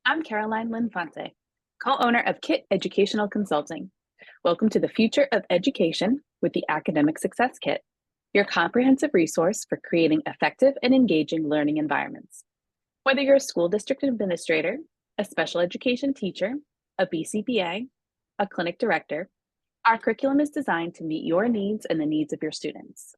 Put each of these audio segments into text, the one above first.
I'm Caroline Linfante, co-owner of KIT Educational Consulting. Welcome to the future of education with the Academic Success Kit, your comprehensive resource for creating effective and engaging learning environments. Whether you're a school district administrator, a special education teacher, a BCBA, a clinic director, our curriculum is designed to meet your needs and the needs of your students.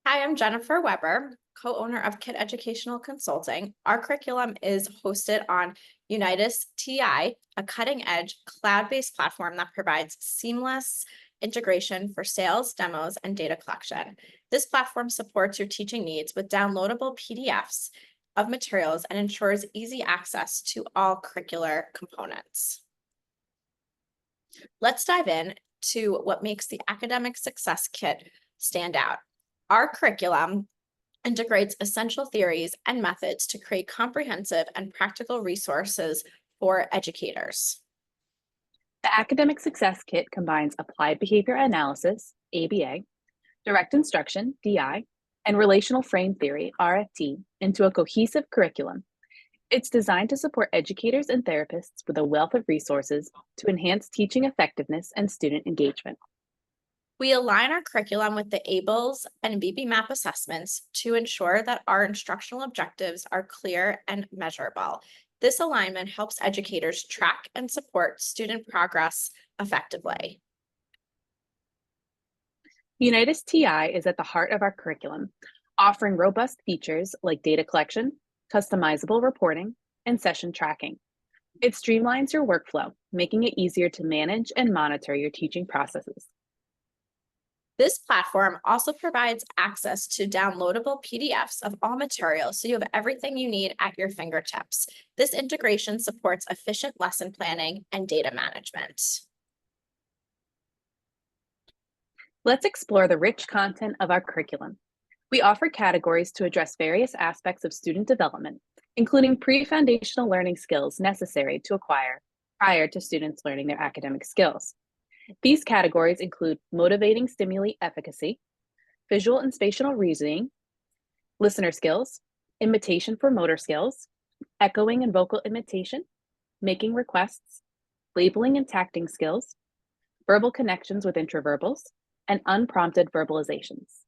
Hi, I'm Jennifer Weber, co-owner of KIT Educational Consulting. Our curriculum is hosted on Unitas-TI, a cutting-edge cloud-based platform that provides seamless integration for sales, demos, and data collection. This platform supports your teaching needs with downloadable PDFs of materials and ensures easy access to all curricular components. Let's dive in to what makes the Academic Success Kit stand out. Our curriculum integrates essential theories and methods to create comprehensive and practical resources for educators. The Academic Success Kit combines applied behavior analysis, ABA, direct instruction, DI, and relational frame theory, RFT, into a cohesive curriculum. It's designed to support educators and therapists with a wealth of resources to enhance teaching effectiveness and student engagement. We align our curriculum with the ABBLS and VB-MAPP assessments to ensure that our instructional objectives are clear and measurable. This alignment helps educators track and support student progress effectively. Unitas-TI is at the heart of our curriculum, offering robust features like data collection, customizable reporting, and session tracking. It streamlines your workflow, making it easier to manage and monitor your teaching processes. This platform also provides access to downloadable PDFs of all materials, so you have everything you need at your fingertips. This integration supports efficient lesson planning and data management. Let's explore the rich content of our curriculum. We offer categories to address various aspects of student development, including pre-foundational learning skills necessary to acquire prior to students learning their academic skills. These categories include motivating stimuli efficacy, visual and spatial reasoning, listener skills, imitation for motor skills, echoing and vocal imitation, making requests, labeling and tacting skills, verbal connections with intraverbals, and unprompted verbalizations.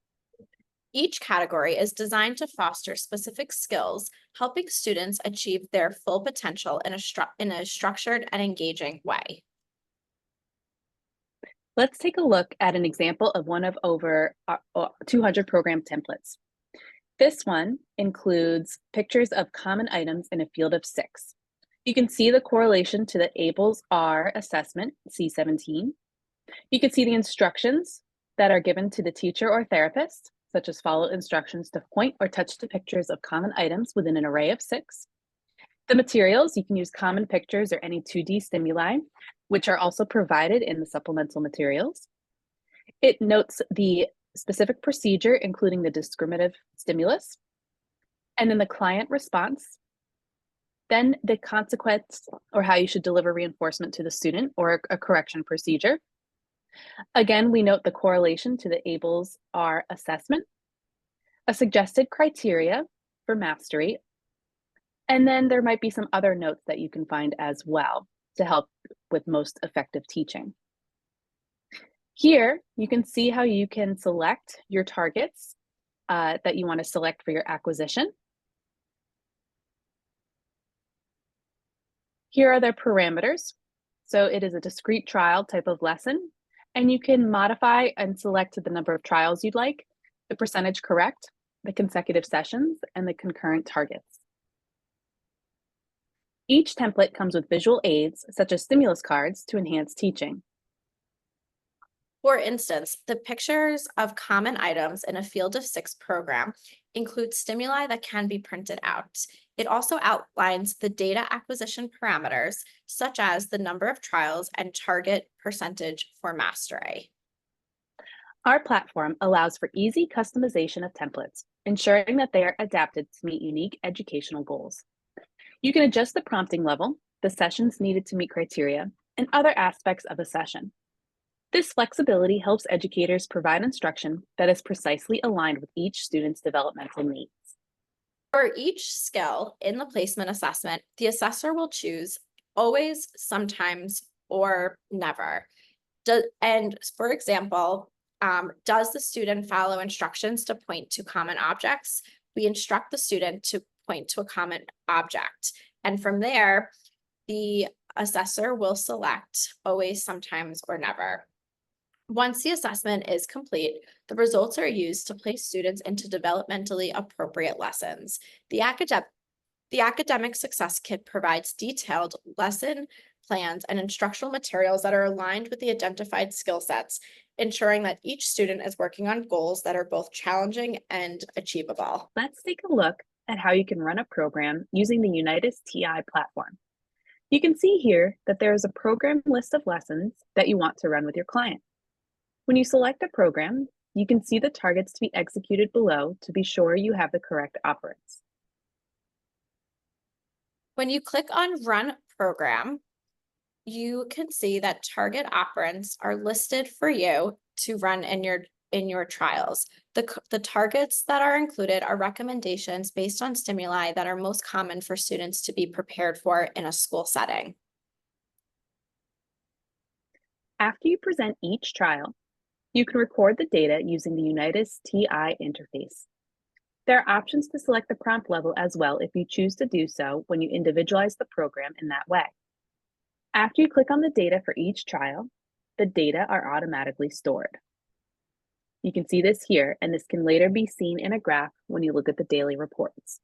Each category is designed to foster specific skills, helping students achieve their full potential in a structured and engaging way. Let's take a look at an example of one of over 200 program templates. This one includes pictures of common items in a field of 6. You can see the correlation to the ABBLS-R assessment, C17. You can see the instructions that are given to the teacher or therapist, such as follow instructions to point or touch the pictures of common items within an array of 6. The materials, you can use common pictures or any 2D stimuli, which are also provided in the supplemental materials. It notes the specific procedure, including the discriminative stimulus, and then the client response, then the consequence or how you should deliver reinforcement to the student or a correction procedure. Again, we note the correlation to the ABBLS-R assessment, a suggested criteria for mastery, and then there might be some other notes that you can find as well to help with most effective teaching. Here, you can see how you can select your targets that you want to select for your acquisition. Here are their parameters. So it is a discrete trial type of lesson, and you can modify and select the number of trials you'd like, the percentage correct, the consecutive sessions, and the concurrent targets. Each template comes with visual aids, such as stimulus cards, to enhance teaching. For instance, the pictures of common items in a field of 6 program include stimuli that can be printed out. It also outlines the data acquisition parameters, such as the number of trials and target percentage for mastery. Our platform allows for easy customization of templates, ensuring that they are adapted to meet unique educational goals. You can adjust the prompting level, the sessions needed to meet criteria, and other aspects of a session. This flexibility helps educators provide instruction that is precisely aligned with each student's developmental needs. For each skill in the placement assessment, the assessor will choose always, sometimes, or never. And for example, does the student follow instructions to point to common objects? We instruct the student to point to a common object. And from there, the assessor will select always, sometimes, or never. Once the assessment is complete, the results are used to place students into developmentally appropriate lessons. The academic success kit provides detailed lesson plans and instructional materials that are aligned with the identified skill sets, ensuring that each student is working on goals that are both challenging and achievable. Let's take a look at how you can run a program using the Unitas TI platform. You can see here that there is a program list of lessons that you want to run with your client. When you select a program, you can see the targets to be executed below to be sure you have the correct operands. When you click on Run Program, you can see that target operands are listed for you to run in your trials. The targets that are included are recommendations based on stimuli that are most common for students to be prepared for in a school setting. After you present each trial, you can record the data using the Unitas TI interface. There are options to select the prompt level as well if you choose to do so when you individualize the program in that way. After you click on the data for each trial, the data are automatically stored. You can see this here, and this can later be seen in a graph when you look at the daily reports.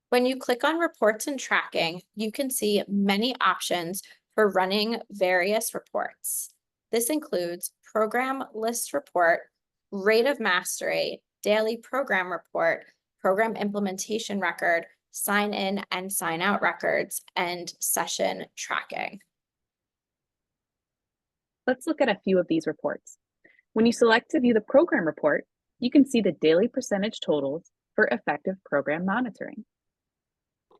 When you click on Reports and Tracking, you can see many options for running various reports. This includes Program List Report, Rate of Mastery, Daily Program Report, Program Implementation Record, Sign In and Sign Out records, and Session Tracking. Let's look at a few of these reports. When you select to view the program report, you can see the daily percentage totals for effective program monitoring.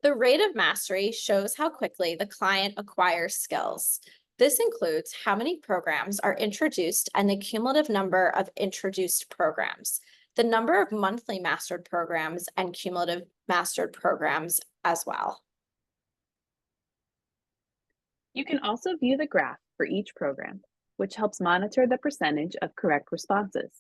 The rate of mastery shows how quickly the client acquires skills. This includes how many programs are introduced and the cumulative number of introduced programs, the number of monthly mastered programs, and cumulative mastered programs as well. You can also view the graph for each program, which helps monitor the percentage of correct responses.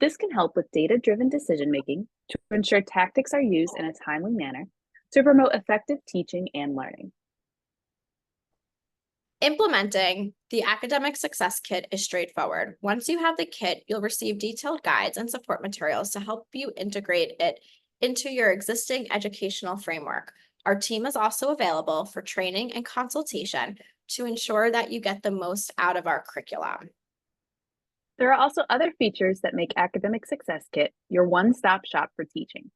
This can help with data-driven decision-making to ensure tactics are used in a timely manner to promote effective teaching and learning. Implementing the Academic Success Kit is straightforward. Once you have the kit, you'll receive detailed guides and support materials to help you integrate it into your existing educational framework. Our team is also available for training and consultation to ensure that you get the most out of our curriculum. There are also other features that make Academic Success Kit your one-stop shop for teaching.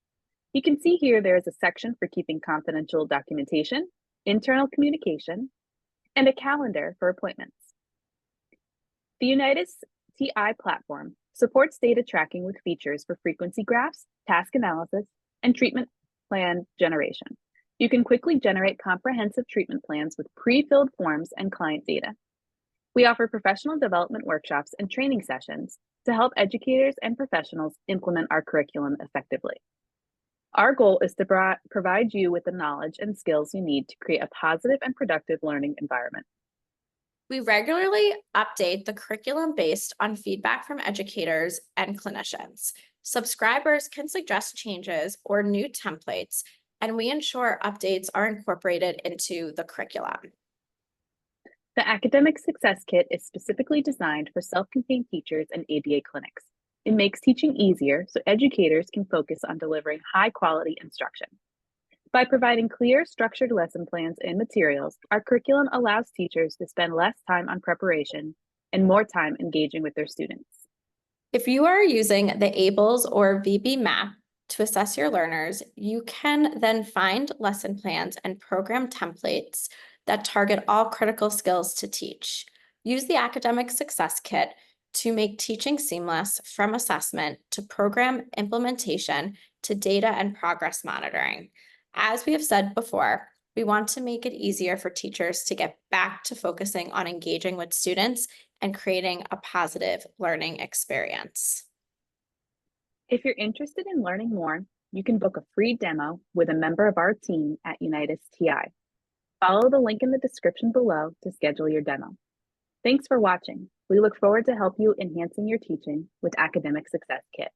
You can see here there is a section for keeping confidential documentation, internal communication, and a calendar for appointments. The Unitas TI platform supports data tracking with features for frequency graphs, task analysis, and treatment plan generation. You can quickly generate comprehensive treatment plans with pre-filled forms and client data. We offer professional development workshops and training sessions to help educators and professionals implement our curriculum effectively. Our goal is to provide you with the knowledge and skills you need to create a positive and productive learning environment. We regularly update the curriculum based on feedback from educators and clinicians. Subscribers can suggest changes or new templates, and we ensure updates are incorporated into the curriculum. The Academic Success Kit is specifically designed for self-contained teachers and ABA clinics. It makes teaching easier so educators can focus on delivering high-quality instruction. By providing clear, structured lesson plans and materials, our curriculum allows teachers to spend less time on preparation and more time engaging with their students. If you are using the ABBLS or VB-MAPP to assess your learners, you can then find lesson plans and program templates that target all critical skills to teach. Use the Academic Success Kit to make teaching seamless from assessment to program implementation to data and progress monitoring. As we have said before, we want to make it easier for teachers to get back to focusing on engaging with students and creating a positive learning experience. If you're interested in learning more, you can book a free demo with a member of our team at Unitas TI. Follow the link in the description below to schedule your demo. Thanks for watching. We look forward to help you enhancing your teaching with Academic Success Kit.